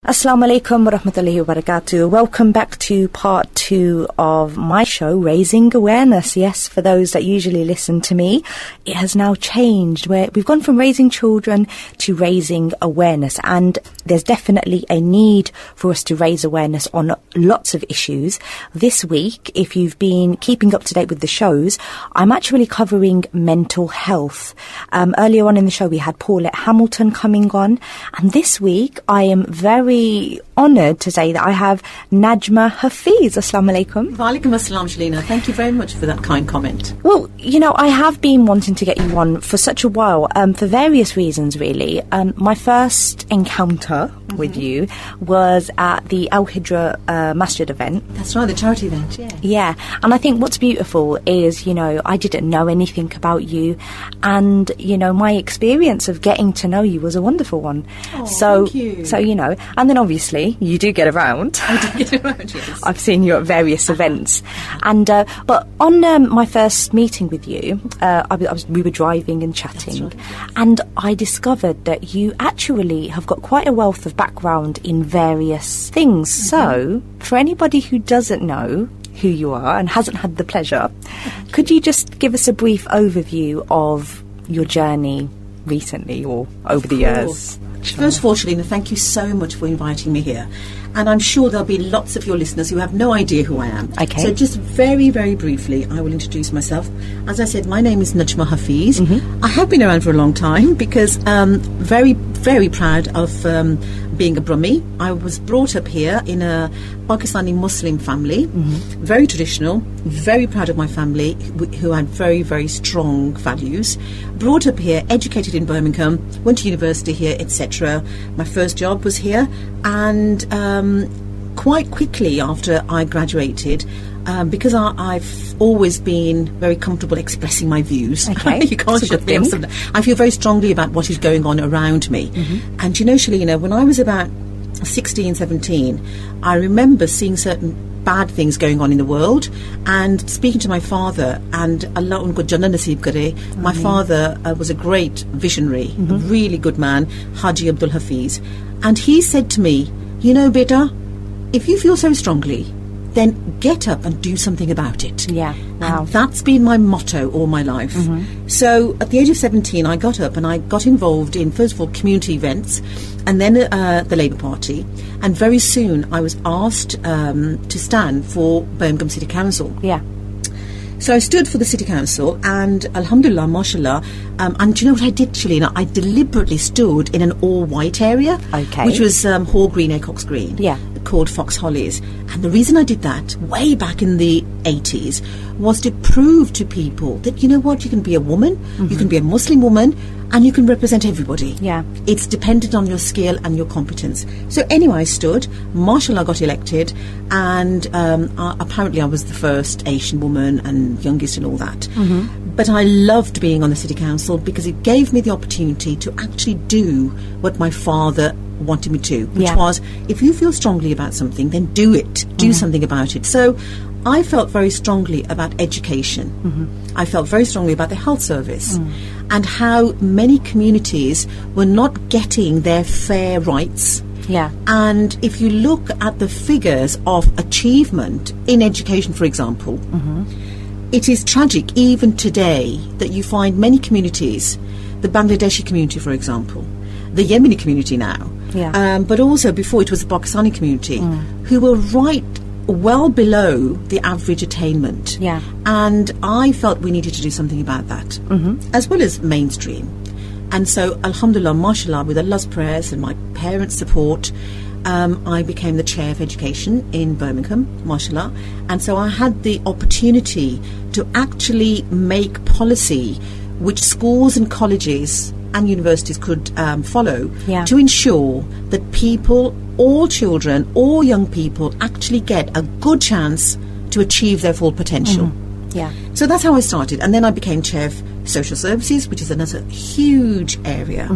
Assalamu alaikum wa rahmatullahi wa barakatuh. Welcome back to part 2 of my show, Raising Awareness. Yes, for those that usually listen to me, it has now changed, where we've gone from raising children to raising awareness. And there's definitely a need for us to raise awareness on lots of issues. This week, if you've been keeping up to date with the shows, I'm actually covering mental health. Earlier on in the show, we had Paulette Hamilton coming on. And this week, I am very honoured to say that I have Najma Hafeez. Assalamu alaikum. Wa alaikum assalam, Shalina. Thank you very much for that kind comment. Well, you know, I have been wanting to get you on for such a while, for various reasons, really. My first encounter with you was at the Al Hijra Masjid event. That's right, the charity event, yeah. Yeah, and I think what's beautiful is, you know, I didn't know anything about you, and, you know, my experience of getting to know you was a wonderful one. Oh, thank you. So, you know, and then obviously you do get around. I do get around, yes. I've seen you at various events. And but on my first meeting with you, we were driving and chatting. That's right, yes. And I discovered that you actually have got quite a wealth of background in various things. Mm-hmm. So, for anybody who doesn't know who you are and hasn't had the pleasure, could you just give us a brief overview of your journey recently or over the years? First of all, Shalina, thank you so much for inviting me here. And I'm sure there'll be lots of your listeners who have no idea who I am. Okay. So just very, very briefly, I will introduce myself. As I said, my name is Najma Hafeez. Mm-hmm. I have been around for a long time because very, very proud of being a Brahmi. I was brought up here in a Pakistani Muslim family, very traditional, very proud of my family, who had very, very strong values. Brought up here, educated in Birmingham, went to university here, etc. My first job was here, and quite quickly after I graduated, because I've always been very comfortable expressing my views. Okay. You can't shut me up. I feel very strongly about what is going on around me. Mm-hmm. And you know, Shalina, when I was about 16, 17, I remember seeing certain bad things going on in the world and speaking to my father, and Allah unko jannah naseeb kare. My father was a great visionary, a really good man, Haji Abdul Hafiz, and he said to me, you know, beta, if you feel so strongly, then get up and do something about it. Yeah, wow. And that's been my motto all my life. Mm-hmm. So at the age of 17, I got up and I got involved in, first of all, community events, and then the Labour Party. And very soon I was asked to stand for Birmingham City Council. Yeah. So I stood for the City Council, and alhamdulillah, mashallah, and do you know what I did, Shalina? I deliberately stood in an all-white area, which was Hall Green, Acox Green, called Fox Hollies. And the reason I did that, way back in the 80s, was to prove to people that, you know what, you can be a woman, you can be a Muslim woman, and you can represent everybody. Yeah. It's dependent on your skill and your competence. So anyway, I stood, mashallah, got elected, and apparently I was the first Asian woman and youngest and all that. Mm-hmm. But I loved being on the City Council because it gave me the opportunity to actually do what my father wanted me to, which was, if you feel strongly about something, then do it. Do something about it. So I felt very strongly about education. Mm-hmm. I felt very strongly about the health service and how many communities were not getting their fair rights. Yeah. And if you look at the figures of achievement in education, for example, it is tragic even today that you find many communities, the Bangladeshi community, for example, the Yemeni community now, but also before it was the Pakistani community, who were right well below the average attainment. Yeah. And I felt we needed to do something about that, as well as mainstream. And so, alhamdulillah, mashallah, with Allah's prayers and my parents' support, I became the chair of education in Birmingham, mashallah. And so I had the opportunity to actually make policy which schools and colleges and universities could follow to ensure that people, all children, all young people actually get a good chance to achieve their full potential. Yeah. So that's how I started. And then I became chair of social services, which is another huge area.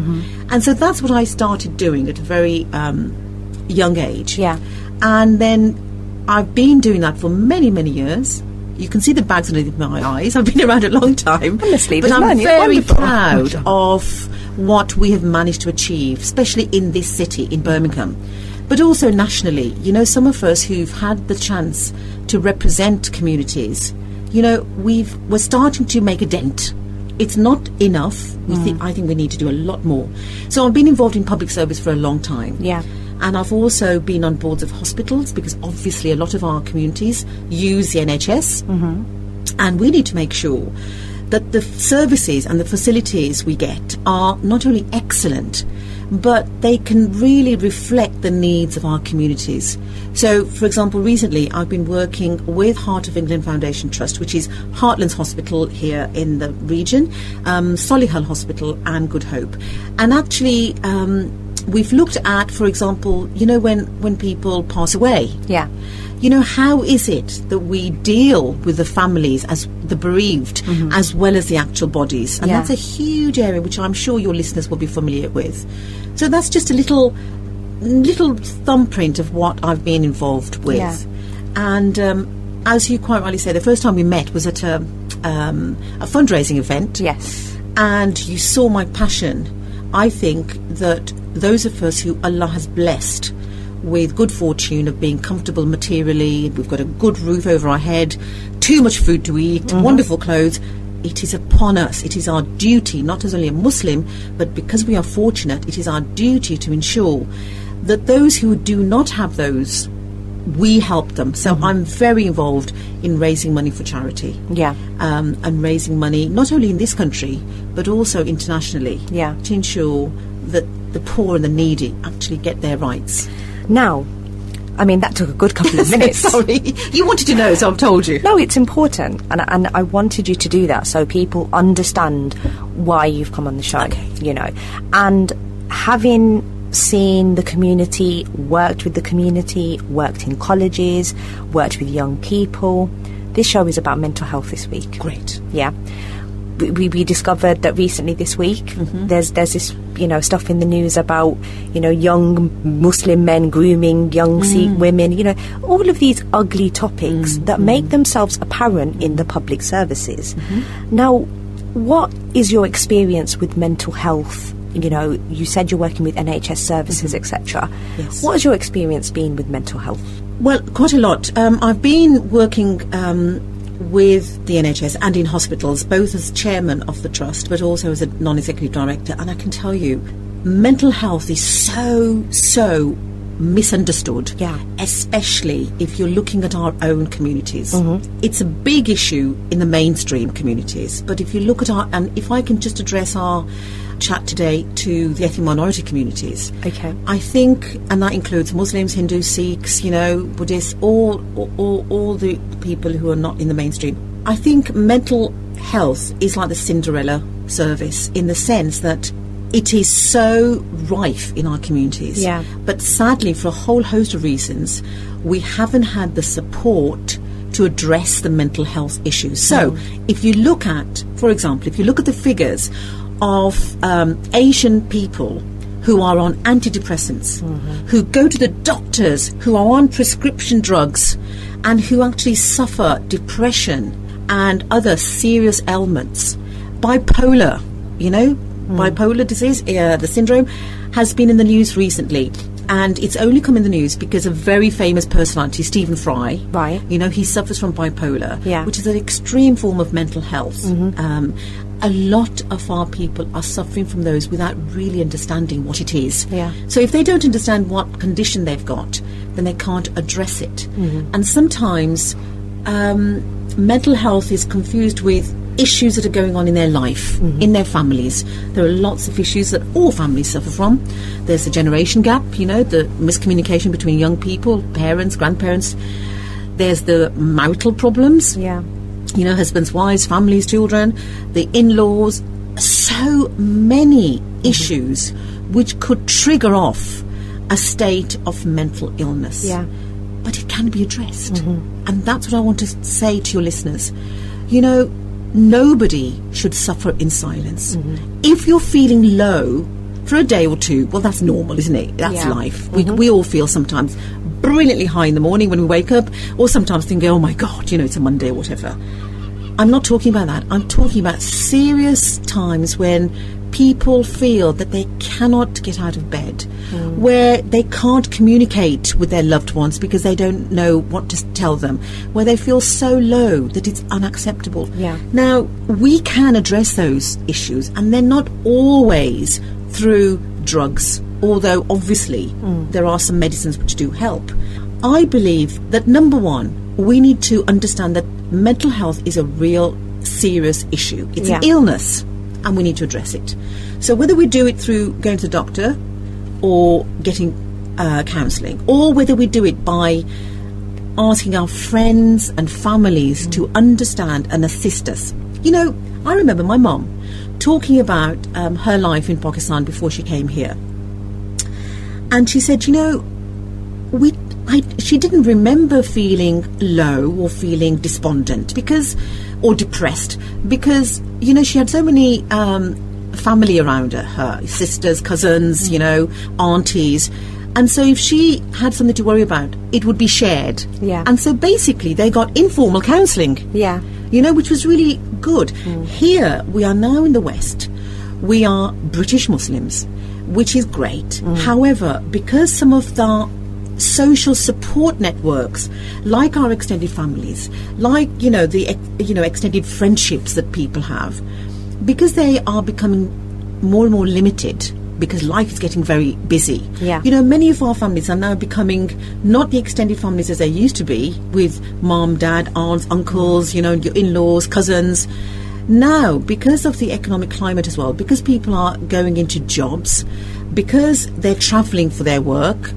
And so that's what I started doing at a very young age. Yeah. And then I've been doing that for many, many years. You can see the bags underneath my eyes. I've been around a long time. Honestly, but I'm very proud of what we have managed to achieve, especially in this city, in Birmingham. but also nationally. You know, some of us who've had the chance to represent communities, you know, we're starting to make a dent. It's not enough. I think we need to do a lot more. So I've been involved in public service for a long time. Yeah. And I've also been on boards of hospitals, because obviously a lot of our communities use the NHS. And we need to make sure that the services and the facilities we get are not only excellent, but they can really reflect the needs of our communities. So, for example, recently I've been working with Heart of England Foundation Trust, which is Heartlands Hospital here in the region, Solihull Hospital and Good Hope. And actually, we've looked at, for example, you know, when people pass away. Yeah. You know, how is it that we deal with the families as the bereaved as well as the actual bodies? And that's a huge area which I'm sure your listeners will be familiar with. So that's just a little thumbprint of what I've been involved with. Yeah. And as you quite rightly say, the first time we met was at a fundraising event. Yes. And you saw my passion. I think that those of us who Allah has blessed with good fortune of being comfortable materially, we've got a good roof over our head, too much food to eat, wonderful clothes, it is upon us, it is our duty, not as only a Muslim, but because we are fortunate, it is our duty to ensure that those who do not have those, we help them. So I'm very involved in raising money for charity. Yeah. And raising money not only in this country, but also internationally. Yeah. To ensure that the poor and the needy actually get their rights. Now, I mean, that took a good couple of minutes. Sorry, you wanted to know, so I've told you. No, it's important, and I wanted you to do that so people understand why you've come on the show, you know. And having seen the community, worked with the community, worked in colleges, worked with young people, this show is about mental health this week. Great. Yeah. We discovered that recently this week there's this, you know, stuff in the news about, you know, young Muslim men grooming young Sikh women, you know, all of these ugly topics that make themselves apparent in the public services. Now, what is your experience with mental health? You know, you said you're working with NHS services, etc. Yes. What has your experience been with mental health? Well, quite a lot. I've been working with the NHS and in hospitals, both as chairman of the trust but also as a non-executive director, and I can tell you, mental health is so misunderstood, especially if you're looking at our own communities. It's a big issue in the mainstream communities, but if you look at and if I can just address our chat today to the ethnic minority communities, I think, and that includes Muslims, Hindus, Sikhs, you know, Buddhists, all the people who are not in the mainstream. I think mental health is like the Cinderella service in the sense that it is so rife in our communities. Yeah. But sadly, for a whole host of reasons, we haven't had the support to address the mental health issues. So if you look at, for example, if you look at the figures of Asian people who are on antidepressants, who go to the doctors, who are on prescription drugs, and who actually suffer depression and other serious ailments. Bipolar, you know, bipolar disease, the syndrome, has been in the news recently. And it's only come in the news because a very famous personality, Stephen Fry, you know, he suffers from bipolar, which is an extreme form of mental health. A lot of our people are suffering from those without really understanding what it is. So if they don't understand what condition they've got, then they can't address it. And sometimes mental health is confused with issues that are going on in their life, in their families. There are lots of issues that all families suffer from. There's the generation gap, you know, the miscommunication between young people, parents, grandparents. There's the marital problems. You know, husbands, wives, families, children, the in-laws. So many issues which could trigger off a state of mental illness. But it can be addressed. And that's what I want to say to your listeners. You know, nobody should suffer in silence. If you're feeling low for a day or two, well, that's normal, isn't it? That's life. We all feel sometimes brilliantly high in the morning when we wake up, or sometimes thinking, oh my God, you know, it's a Monday or whatever. I'm not talking about that. I'm talking about serious times when people feel that they cannot get out of bed, where they can't communicate with their loved ones because they don't know what to tell them, where they feel so low that it's unacceptable. Yeah. Now, we can address those issues, and they're not always through drugs, although obviously there are some medicines which do help. I believe that, number one, we need to understand that mental health is a real serious issue. It's an illness, and we need to address it. So whether we do it through going to the doctor or getting counselling, or whether we do it by asking our friends and families to understand and assist us. You know, I remember my mum talking about her life in Pakistan before she came here. And she said, you know, she didn't remember feeling low or feeling despondent or depressed because, you know, she had so many family around her sisters, cousins, you know, aunties. And so if she had something to worry about, it would be shared. Yeah. And so basically they got informal counselling. Yeah. You know, which was really good. Here, we are now in the West. We are British Muslims, which is great. However, because some of the social support networks, like our extended families, like, you know, the extended friendships that people have, because they are becoming more and more limited, because life is getting very busy. Yeah. You know, many of our families are now becoming not the extended families as they used to be, with mom, dad, aunts, uncles, you know, your in-laws, cousins. Now, because of the economic climate as well, because people are going into jobs, because they're travelling for their work,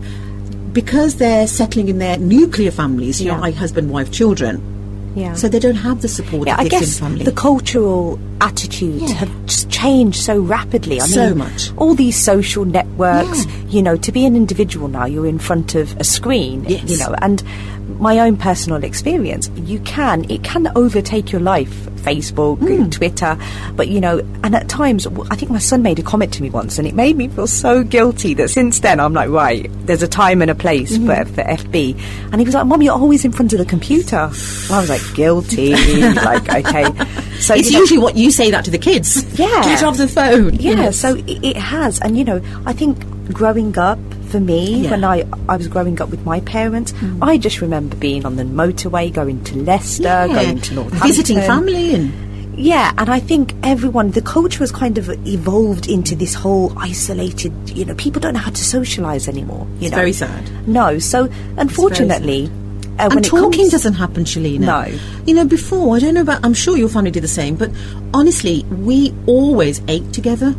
because they're settling in their nuclear families, you know, like husband, wife, children. Yeah. So they don't have the support of the I extended guess family. the cultural attitudes have just changed so rapidly. I So mean, much. all these social networks, you know, to be an individual now, you're in front of a screen, Yes. you know, and my own personal experience, it can overtake your life, Facebook, Twitter, but, you know, and at times, I think my son made a comment to me once and it made me feel so guilty that since then I'm like, right, there's a time and a place for FB. And he was like, Mum, you're always in front of the computer. And I was like, guilty, like, okay. So it's usually what you say that to the kids. Yeah. Get off the phone. Yeah, you know. so it has. And, you know, I think growing up, for me, when I was growing up with my parents, I just remember being on the motorway, going to Leicester, going to Northampton. Visiting family and... Yeah, and I think the culture has kind of evolved into this whole isolated, you know, people don't know how to socialise anymore. You know? Very sad. No, so unfortunately... and talking doesn't happen, Shalina. No. You know, before, I don't know about, I'm sure your family did the same, but honestly, we always ate together.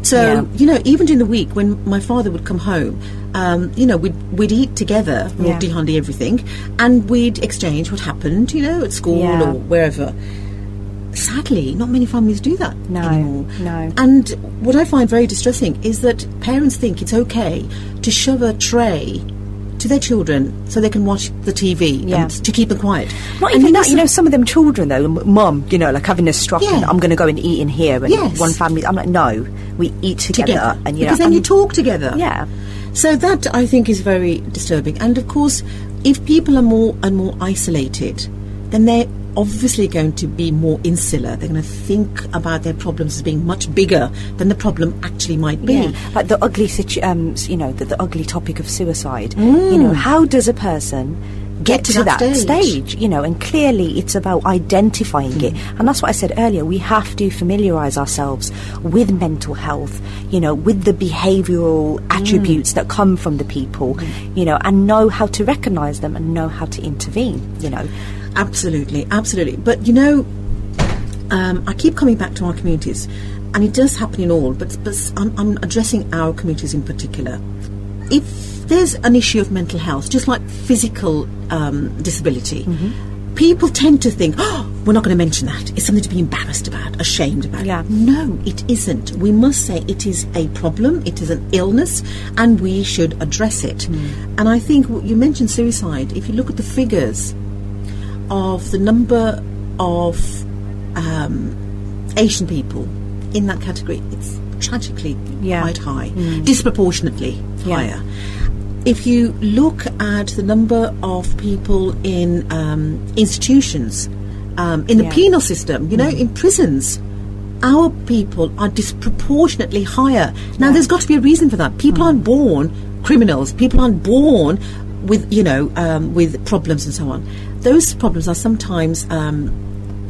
So, you know, even during the week when my father would come home, you know, we'd eat together, roti, handi, everything, and we'd exchange what happened, you know, at school or wherever. Sadly, not many families do that anymore. No. And what I find very distressing is that parents think it's okay to shove a tray to their children so they can watch the TV and to keep them quiet. Not even that, you know, some of them children though, Mum, you know, like having a stroke and I'm going to go and eat in here and one family, I'm like, no, we eat together. And, you because know, then you talk together. Yeah. So that, I think, is very disturbing. And of course, if people are more and more isolated, then they're obviously going to be more insular. They're going to think about their problems as being much bigger than the problem actually might be. Yeah. Like the ugly you know, the ugly topic of suicide. You know, how does a person get to that stage? You know, and clearly it's about identifying it. And that's what I said earlier. We have to familiarise ourselves with mental health, you know, with the behavioural attributes that come from the people, you know, and know how to recognise them and know how to intervene, you know. Absolutely, absolutely. But, you know, I keep coming back to our communities, and it does happen in all, but I'm addressing our communities in particular. If there's an issue of mental health, just like physical disability, people tend to think, oh, we're not going to mention that. It's something to be embarrassed about, ashamed about. Yeah. No, it isn't. We must say it is a problem, it is an illness, and we should address it. And I think you mentioned suicide. If you look at the figures of the number of Asian people in that category, it's tragically quite high, disproportionately higher. If you look at the number of people in institutions, in the penal system, you know, in prisons, our people are disproportionately higher. Now, there's got to be a reason for that. People aren't born criminals. People aren't born with, with problems and so on. Those problems are sometimes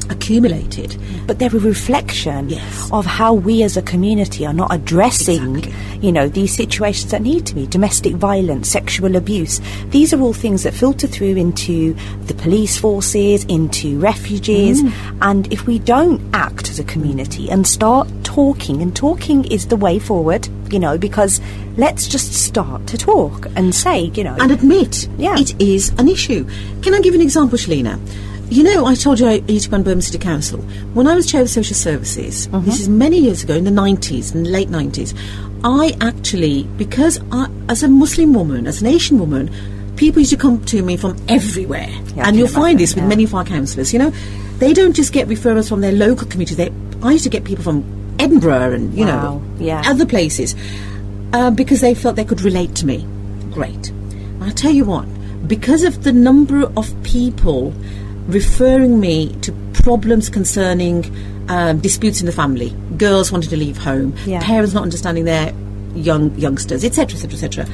accumulated. But they're a reflection of how we as a community are not addressing, these situations that need to be. Domestic violence, sexual abuse. These are all things that filter through into the police forces, into refugees. And if we don't act as a community and start talking, and talking is the way forward, because let's just start to talk and say, and admit it is an issue. Can I give you an example, Shalina? I told you I used to run Birmingham City Council. When I was Chair of Social Services, this is many years ago, in the 90s, in the late 90s, I actually, because as a Muslim woman, as an Asian woman, people used to come to me from everywhere. And you'll find this with many of our councillors. They don't just get referrals from their local community. I used to get people from Edinburgh and, other places, because they felt they could relate to me. Great. I'll tell you what, because of the number of people referring me to problems concerning disputes in the family, girls wanting to leave home, parents not understanding their youngsters, etc., etc., etc.,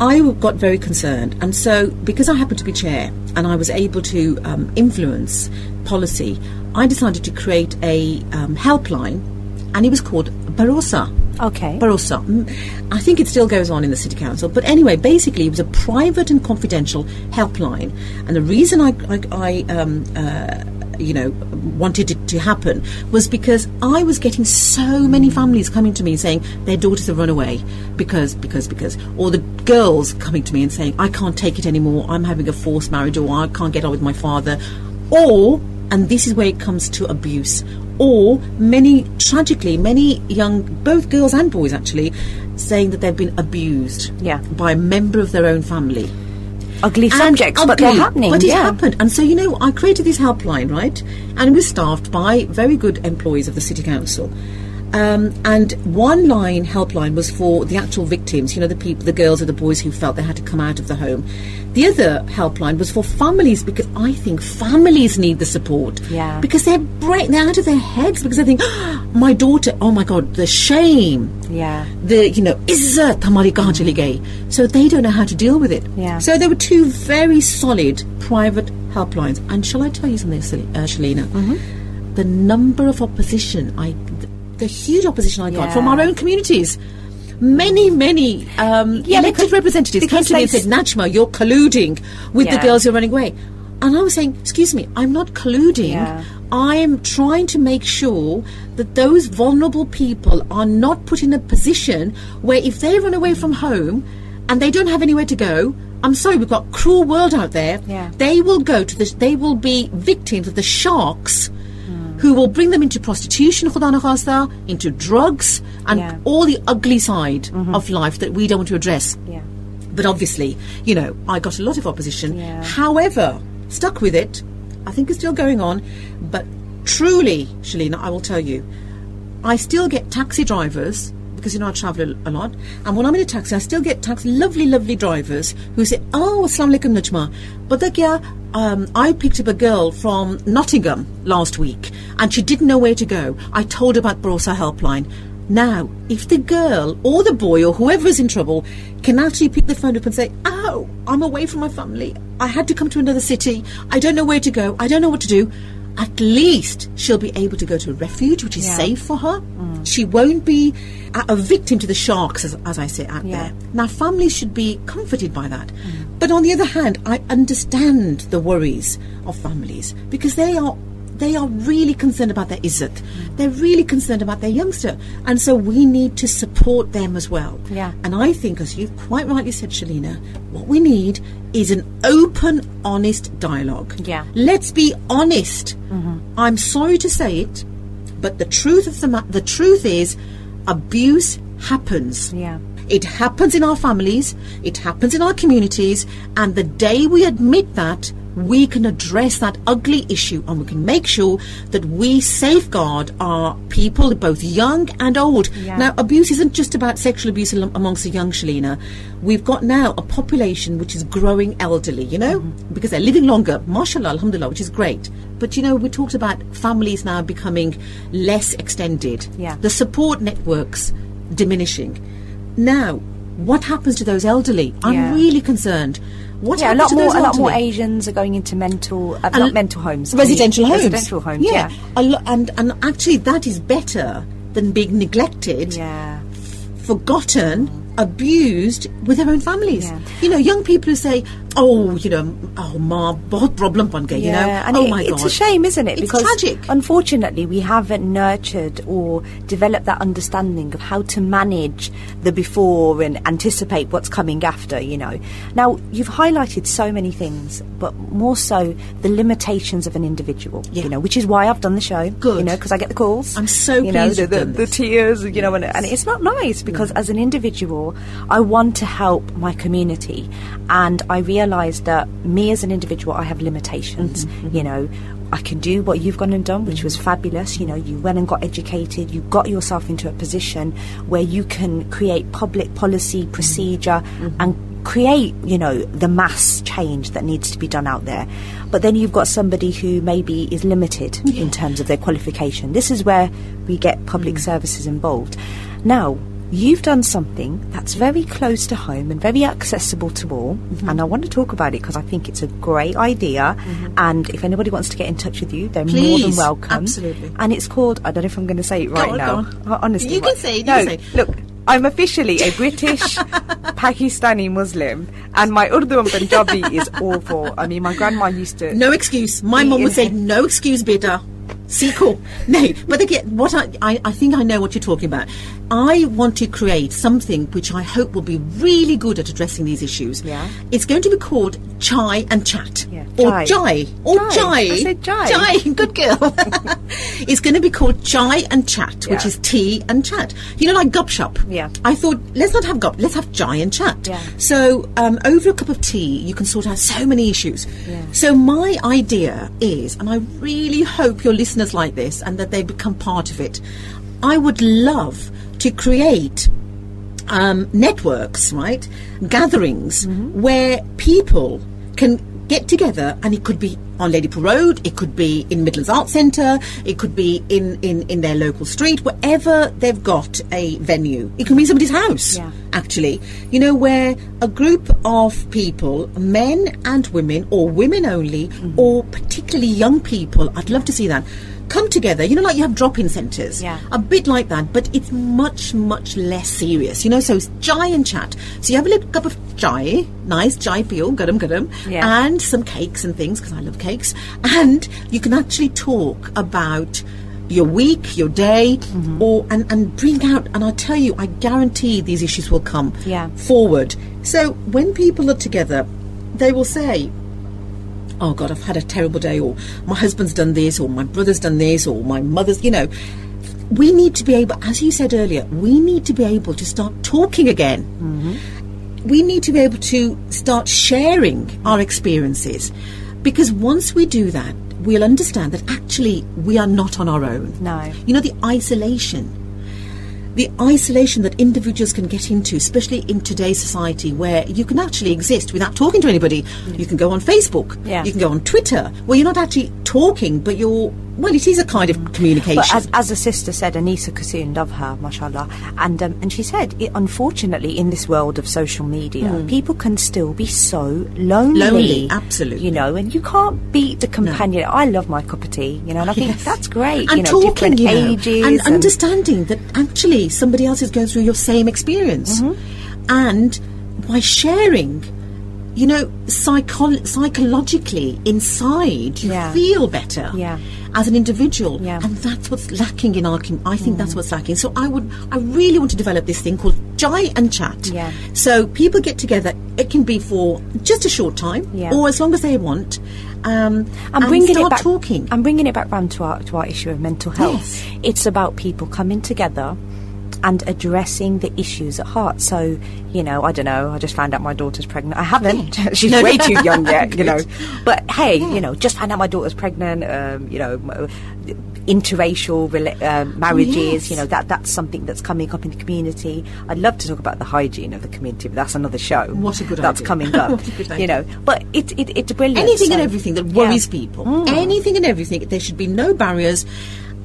I got very concerned. And so, because I happened to be chair and I was able to influence policy, I decided to create a helpline, and it was called Barossa. Okay. Barossa. I think it still goes on in the City Council. But anyway, basically, it was a private and confidential helpline. And the reason I wanted it to happen was because I was getting so many families coming to me saying their daughters have run away because, or the girls coming to me and saying, I can't take it anymore, I'm having a forced marriage, or I can't get on with my father, or, and this is where it comes to abuse, or tragically, many young, both girls and boys actually, saying that they've been abused by a member of their own family. Ugly subjects, but they're happening. But it happened. And so, I created this helpline, right? And it was staffed by very good employees of the City Council. And one helpline was for the actual victims, the people, the girls or the boys who felt they had to come out of the home. The other helpline was for families, because I think families need the support. Yeah. Because they're out of their heads, because they think, my daughter, oh my God, the shame. Yeah. The, izzat hamari kahan chali gayi. So they don't know how to deal with it. Yeah. So there were two very solid private helplines. And shall I tell you something, Shalina? The number of opposition the huge opposition I got from our own communities. Many elected representatives came to me and said, Najma, you're colluding with the girls who are running away. And I was saying, excuse me, I'm not colluding. I'm trying to make sure that those vulnerable people are not put in a position where if they run away from home and they don't have anywhere to go, I'm sorry, we've got a cruel world out there. They will they will be victims of the sharks who will bring them into prostitution, into drugs, and all the ugly side of life that we don't want to address. But obviously, I got a lot of opposition. However, stuck with it. I think it's still going on. But truly, Shalina, I will tell you, I still get taxi drivers, because I travel a lot, and when I'm in a taxi, I still get lovely, lovely drivers who say, oh, Assalamu alaikum, Najma. But I picked up a girl from Nottingham last week, and she didn't know where to go. I told her about Barossa helpline. Now, if the girl or the boy or whoever is in trouble can actually pick the phone up and say, oh, I'm away from my family, I had to come to another city, I don't know where to go, I don't know what to do, at least she'll be able to go to a refuge, which is safe for her. She won't be a victim to the sharks, as I say, out there. Now, families should be comforted by that. But on the other hand, I understand the worries of families, because they are really concerned about their izzat. They're really concerned about their youngster. And so we need to support them as well. And I think, as you've quite rightly said, Shalina, what we need is an open, honest dialogue. Let's be honest. I'm sorry to say it, but the truth is, abuse happens. It happens in our families, it happens in our communities, and the day we admit that, we can address that ugly issue, and we can make sure that we safeguard our people, both young and old. Yeah. Now, abuse isn't just about sexual abuse amongst the young, Shalina. We've got now a population which is growing elderly, because they're living longer, mashallah, alhamdulillah, which is great. But, we talked about families now becoming less extended. Yeah. The support networks diminishing. Now, what happens to those elderly? I'm really concerned. What a happens lot to those more elderly? Asians are going into not mental homes, Residential homes. Residential homes, yeah. And actually that is better than being neglected, forgotten, abused with their own families. Yeah. Young people who say, oh, ma, bahut problem ban gayi, and oh my God. It's a shame, isn't it? It's because tragic. Unfortunately, we haven't nurtured or developed that understanding of how to manage the before and anticipate what's coming after, Now, you've highlighted so many things, but more so the limitations of an individual, which is why I've done the show. Good. Because I get the calls. I'm so pleased you've done the this. tears, and it's not nice because as an individual, I want to help my community, and I realise that me as an individual, I have limitations. I can do what you've gone and done, which was fabulous. You went and got educated, you got yourself into a position where you can create public policy, procedure, and create, the mass change that needs to be done out there. But then you've got somebody who maybe is limited in terms of their qualification. This is where we get public services involved. Now, you've done something that's very close to home and very accessible to all, and I want to talk about it because I think it's a great idea, and if anybody wants to get in touch with you, they're more than welcome. Absolutely. And it's called, I don't know if I'm going to say it right now. Honestly. You can say it, No, look, I'm officially a British Pakistani Muslim, and my Urdu and Punjabi is awful. I mean, my grandma used to... No excuse. My mum would say, no excuse, beta. Sequel. No, but again, what I think I know what you're talking about. I want to create something which I hope will be really good at addressing these issues. Yeah. It's going to be called Chai and Chat. Yeah. Or Jai. Or Jai. I said Jai. Jai. Good girl. It's going to be called Chai and Chat, which is tea and chat. Like Gup Shop. Yeah. I thought, let's not have Gup, let's have Jai and Chat. Yeah. So, over a cup of tea, you can sort out so many issues. Yeah. So my idea is, and I really hope your listeners like this and that they become part of it, I would love to create networks, right? Gatherings where people can get together, and it could be on Ladypool Road, it could be in Midlands Arts Centre, it could be in their local street, wherever they've got a venue. It can be somebody's house, actually. Where a group of people, men and women, or women only, or particularly young people, I'd love to see that, come together, like you have drop-in centres. Yeah. A bit like that, but it's much, much less serious, so it's Chai and Chat. So you have a little cup of chai, nice chai peel, garam, and some cakes and things, because I love cakes, and you can actually talk about your week, your day, and bring out, and I tell you, I guarantee these issues will come forward. So when people are together, they will say, oh God, I've had a terrible day, or my husband's done this, or my brother's done this, or my mother's, we need to be able, as you said earlier, we need to be able to start talking again. We need to be able to start sharing our experiences, because once we do that, we'll understand that actually we are not on our own. No. The isolation that individuals can get into, especially in today's society, where you can actually exist without talking to anybody. You can go on Facebook, you can go on Twitter, where you're not actually talking, but it is a kind of communication. But as a sister said, Anisa Kassoon, love her, mashallah, and she said, unfortunately, in this world of social media, people can still be so lonely. Absolutely. And you can't beat the companion. No. I love my cup of tea, and I think that's great. And talking, different ages. And understanding that actually somebody else is going through your same experience. And by sharing, psychologically inside, you feel better as an individual. And that's what's lacking in our I think that's what's lacking. So I really want to develop this thing called Chai and Chat. So people get together. It can be for just a short time, or as long as they want. And bringing start talking. I'm bringing it back round to our issue of mental health. It's about people coming together and addressing the issues at heart. So, you know, I don't know, I just found out my daughter's pregnant. I haven't. She's way too young yet, you know. But hey, you know, just found out my daughter's pregnant, you know, interracial marriages, you know, that's something that's coming up in the community. I'd love to talk about the hygiene of the community, but that's another show. What a good that's idea. Coming up. What a good idea. You know, but it's brilliant. Anything and everything that worries people. Anything and everything. There should be no barriers.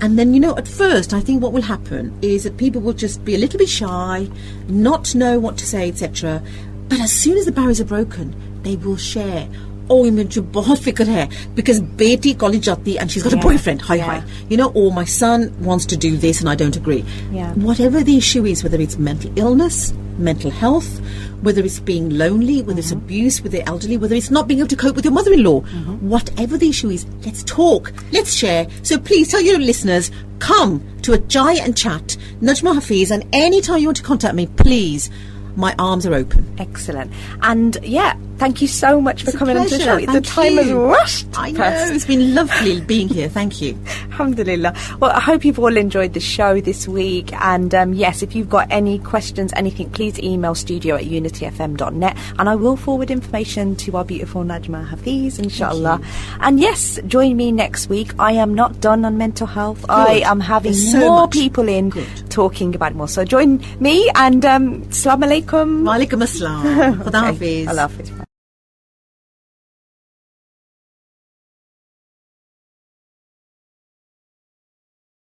And then, you know, at first, I think what will happen is that people will just be a little bit shy, not know what to say, etc. But as soon as the barriers are broken, they will share. Oh, मुझे बहुत फिक्र है because बेटी college जाती and she's got a boyfriend. Hi. You know, or my son wants to do this and I don't agree. Yeah. Whatever the issue is, whether it's mental illness, mental health, whether it's being lonely, whether it's abuse with the elderly, whether it's not being able to cope with your mother-in-law, whatever the issue is, let's talk, let's share. So please tell your listeners, come to a Chai and Chat, Najma Hafeez, and anytime you want to contact me, please, my arms are open. Excellent. And yeah, thank you so much for coming on to the show. Thank the time has rushed. I know, it's been lovely being here. Thank you. Alhamdulillah. Well, I hope you've all enjoyed the show this week. And yes, if you've got any questions, anything, please email studio@unityfm.net and I will forward information to our beautiful Najma Hafeez, inshallah. And yes, join me next week. I am not done on mental health. Good. I am having more people in talking about it more. So join me and Assalamu alaikum. Wa alaikum assalam. Khuda Hafiz. Allah Hafiz.